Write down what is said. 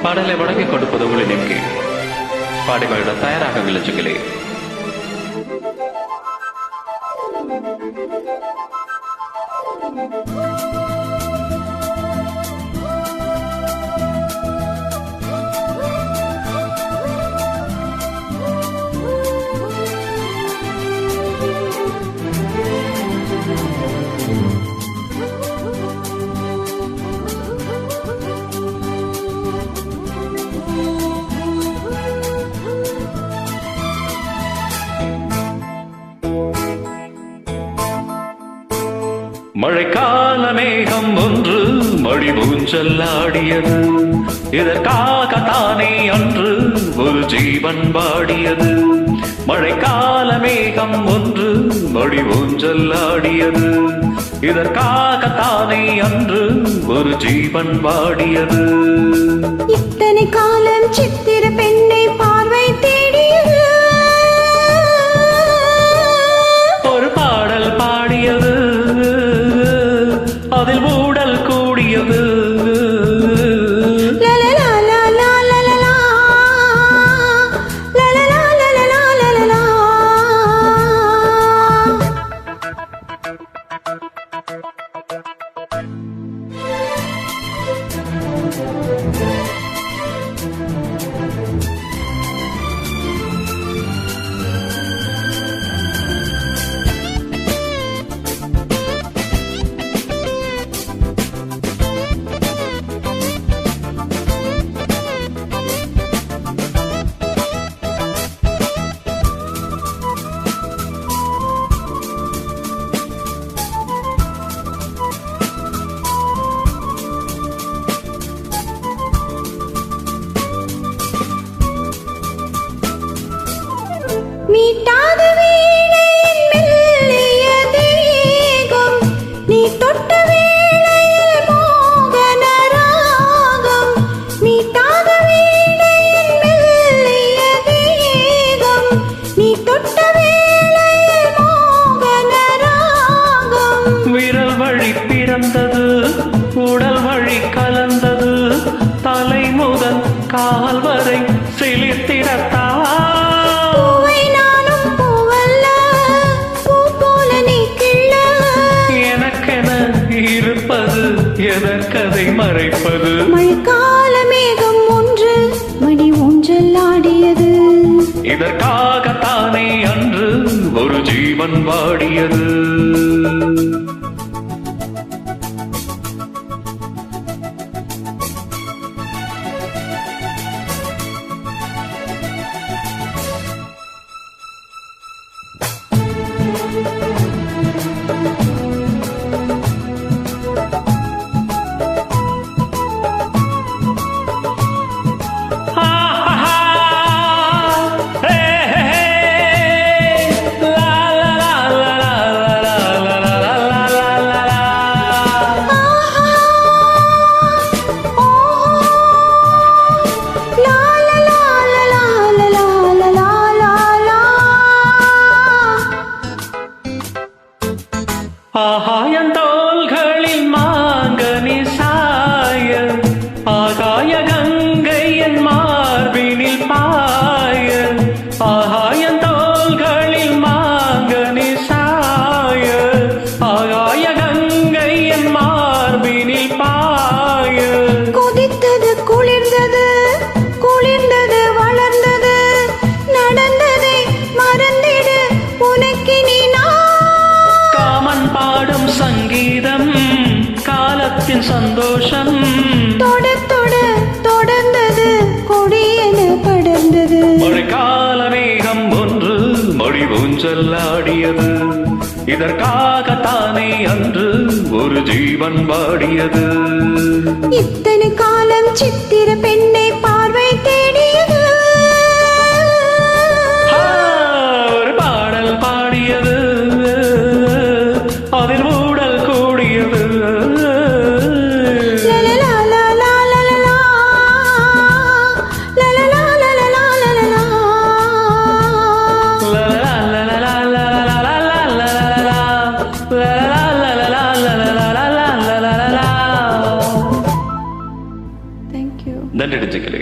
பாடலை வழங்கிக் கொடுப்பது உங்களின் எங்கே பாடிமகிழ தயாராக விளைச்சுகளே. மழைக்கால மேகம் ஒன்று மொழி ஊஞ்சலாடியது, இதற்காகத்தானே அன்று ஒரு ஜீவன் பாடியது. மழைக்கால மேகம் ஒன்று மொழி ஊஞ்சலாடியது, இதற்காகத்தானே அன்று ஒரு ஜீவன் பாடியது. இத்தனை காலம் சித்திர பெண்ணை பார்வை தேடியது, ஒரு பாடல் பாடியது, அதில் ஊடல் கூடியது. மீட்டாத வீணையின் மெல்லிய தேகம், நீ தொட்ட வேளையில் மோகன ராகம். மீட்டாத வீணையின் மெல்லிய தேகம், நீ தொட்ட வேளையில் மோகன ராகம். விரல் வழி பிறந்தது, உடல் வழி கலந்தது, தலை முதல் கால் வரை சிலிர்த்திடத்தா. எதற்கதை மறைப்பது? மழைக்கால மேகம் ஒன்று மணி ஊஞ்சலாடியது, இதற்காகத்தானே அன்று ஒரு ஜீவன் வாடியது. ஆகாயன் தோள்களில் மாங்கனி சாய, ஆகாய கங்கை என் மார்பினில் பாய. ஆகாயன் தோள்களில் மாங்கனி சாய, ஆகாய கங்கை என் மார்பினில் பாய. கொதித்தது குளிர்ந்தது, குளிர்ந்தது வளர்ந்தது, நடந்ததை மறந்திடு உனக்கினி பாடும் சங்கீதம் காலத்தின் சந்தோஷம். தொட தொட தொடர்ந்தது, கொடியென படர்ந்தது. மழைக்கால மேகம் ஒன்று மொழி ஊஞ்சலாடியது, இதற்காகத்தானே அன்று ஒரு ஜீவன் வாடியது. இத்தனை காலம் சித்திர பெண்ணை பார்வை தேடியது, ஒரு பாடல் பாடியது, அதில் ஊடல் கூடியது. Thank you. யூ. நன்றி டிஜிக்கலே.